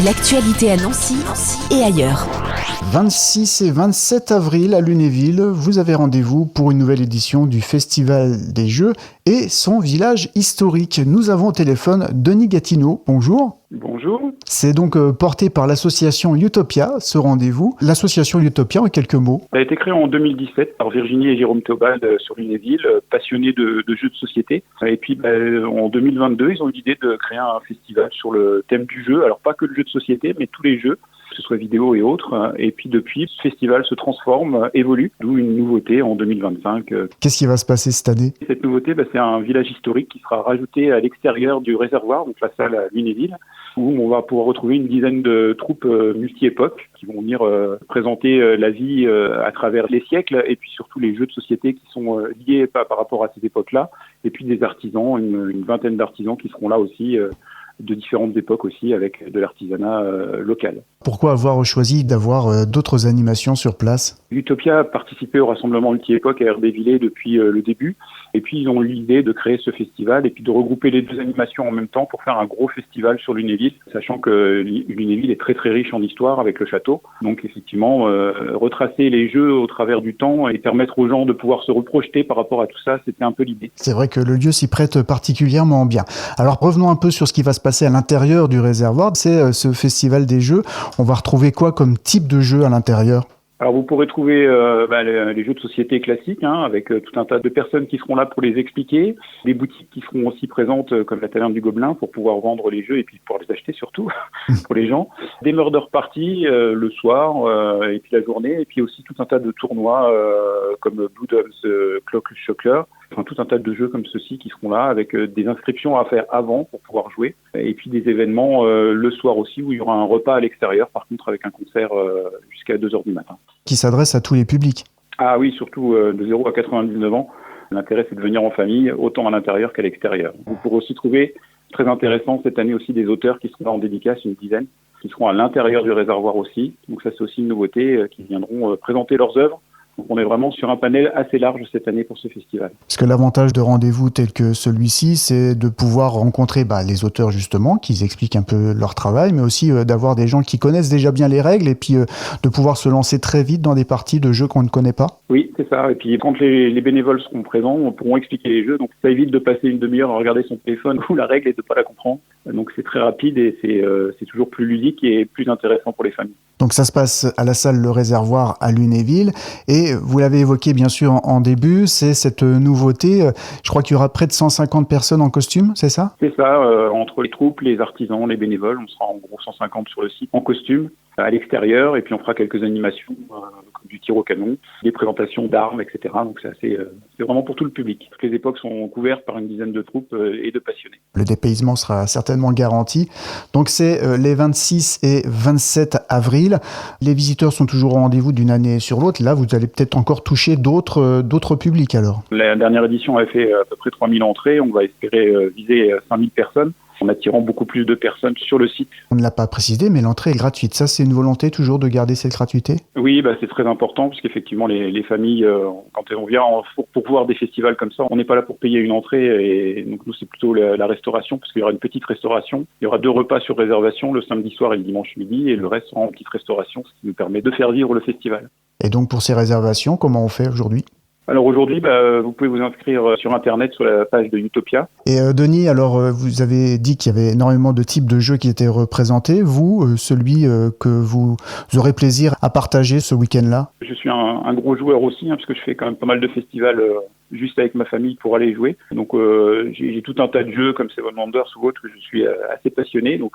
L'actualité à Nancy et ailleurs. 26 et 27 avril à Lunéville, vous avez rendez-vous pour une nouvelle édition du Festival des Jeux et son village historique. Nous avons au téléphone Denis Gatineau. Bonjour. Bonjour. C'est donc porté par l'association Utopia, ce rendez-vous. L'association Utopia, en quelques mots. Elle a été créée en 2017 par Virginie et Jérôme Théobald sur Lunéville, passionnés de jeux de société. Et puis en 2022, ils ont eu l'idée de créer un festival sur le thème du jeu. Alors pas que le jeu de société, mais tous les jeux, que ce soit vidéo et autres. Et puis depuis, ce festival se transforme, évolue, d'où une nouveauté en 2025. Qu'est-ce qui va se passer cette année ? Cette nouveauté, c'est un village historique qui sera rajouté à l'extérieur du réservoir, donc la salle à Lunéville, où on va pouvoir retrouver une dizaine de troupes multi-époques qui vont venir présenter la vie à travers les siècles et puis surtout les jeux de société qui sont liés par rapport à ces époques-là. Et puis des artisans, une vingtaine d'artisans qui seront là aussi de différentes époques aussi avec de l'artisanat local. Pourquoi avoir choisi d'avoir d'autres animations sur place ? Utopia a participé au rassemblement multi-époque à RD-Villers depuis le début. Et puis, ils ont eu l'idée de créer ce festival et puis de regrouper les deux animations en même temps pour faire un gros festival sur Lunéville, sachant que Lunéville est très très riche en histoire avec le château. Donc, effectivement, retracer les jeux au travers du temps et permettre aux gens de pouvoir se reprojeter par rapport à tout ça, c'était un peu l'idée. C'est vrai que le lieu s'y prête particulièrement bien. Alors, revenons un peu sur ce qui va se passer à l'intérieur du réservoir. C'est ce festival des jeux. On va retrouver quoi comme type de jeu à l'intérieur ? Alors vous pourrez trouver les jeux de société classiques, avec tout un tas de personnes qui seront là pour les expliquer, des boutiques qui seront aussi présentes comme la Taverne du Gobelin pour pouvoir vendre les jeux et puis pouvoir les acheter surtout pour les gens, des murder parties le soir et puis la journée, et puis aussi tout un tas de tournois comme Blue Dogs, Clock Shocker, enfin tout un tas de jeux comme ceux-ci qui seront là avec des inscriptions à faire avant pour pouvoir jouer, et puis des événements le soir aussi où il y aura un repas à l'extérieur, par contre avec un concert jusqu'à 2h du matin. Qui s'adresse à tous les publics. Ah oui, surtout de 0 à 99 ans. L'intérêt, c'est de venir en famille, autant à l'intérieur qu'à l'extérieur. Vous pourrez aussi trouver, très intéressant, cette année aussi des auteurs qui seront là en dédicace, une dizaine, qui seront à l'intérieur du réservoir aussi. Donc ça, c'est aussi une nouveauté, qui viendront présenter leurs œuvres. Donc on est vraiment sur un panel assez large cette année pour ce festival. Parce que l'avantage de rendez-vous tel que celui-ci, c'est de pouvoir rencontrer les auteurs justement, qui expliquent un peu leur travail, mais aussi d'avoir des gens qui connaissent déjà bien les règles et puis de pouvoir se lancer très vite dans des parties de jeux qu'on ne connaît pas. Oui, c'est ça. Et puis quand les bénévoles seront présents, on pourront expliquer les jeux. Donc ça évite de passer une demi-heure à regarder son téléphone ou la règle et de ne pas la comprendre. Donc c'est très rapide et c'est toujours plus ludique et plus intéressant pour les familles. Donc ça se passe à la salle Le Réservoir à Lunéville et vous l'avez évoqué bien sûr en début, c'est cette nouveauté, je crois qu'il y aura près de 150 personnes en costume, c'est ça ? C'est ça, entre les troupes, les artisans, les bénévoles, on sera en gros 150 sur le site en costume à l'extérieur et puis on fera quelques animations comme du tir au canon, des présentations d'armes, etc. Donc c'est vraiment pour tout le public. Toutes les époques sont couvertes par une dizaine de troupes et de passionnés. Le dépaysement sera certainement garanti. Donc c'est les 26 et 27 avril. Les visiteurs sont toujours au rendez-vous d'une année sur l'autre. Là, vous allez peut-être encore toucher d'autres publics alors. La dernière édition a fait à peu près 3000 entrées. On va espérer viser 5000 personnes en attirant beaucoup plus de personnes sur le site. On ne l'a pas précisé, mais l'entrée est gratuite. Ça, c'est une volonté toujours de garder cette gratuité ? Oui, c'est très important parce qu'effectivement, les familles, quand on vient pour voir des festivals comme ça, on n'est pas là pour payer une entrée. Et donc nous, c'est plutôt la restauration parce qu'il y aura une petite restauration. Il y aura 2 repas sur réservation, le samedi soir et le dimanche midi, et le reste sera en petite restauration, ce qui nous permet de faire vivre le festival. Et donc pour ces réservations, comment on fait aujourd'hui ? Alors aujourd'hui, vous pouvez vous inscrire sur Internet, sur la page de Utopia. Et Denis, alors vous avez dit qu'il y avait énormément de types de jeux qui étaient représentés. Vous, celui que vous aurez plaisir à partager ce week-end-là ? Je suis un gros joueur aussi, parce que je fais quand même pas mal de festivals juste avec ma famille pour aller jouer. Donc j'ai tout un tas de jeux comme Seven Wonders ou autres que je suis assez passionné. Donc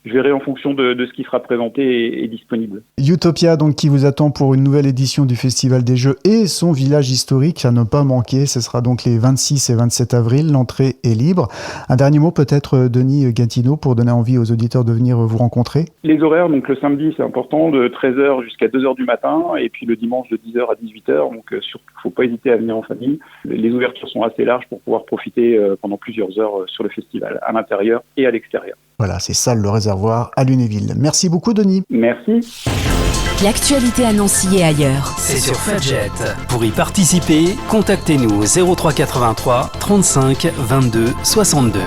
je verrai en fonction de ce qui sera présenté et disponible. Utopia, donc, qui vous attend pour une nouvelle édition du Festival des Jeux et son village historique à ne pas manquer. Ce sera donc les 26 et 27 avril. L'entrée est libre. Un dernier mot peut-être, Denis Gatineau, pour donner envie aux auditeurs de venir vous rencontrer. Les horaires, donc le samedi, c'est important, de 13h jusqu'à 2h du matin, et puis le dimanche de 10h à 18h. Donc surtout, faut pas hésiter à venir en famille. Les ouvertures sont assez larges pour pouvoir profiter pendant plusieurs heures sur le festival, à l'intérieur et à l'extérieur. Voilà, c'est salle Le Réservoir à Lunéville. Merci beaucoup, Denis. Merci. L'actualité à Nancy et ailleurs. C'est sur Fudget. Pour y participer, contactez-nous au 03 83 35 22 62.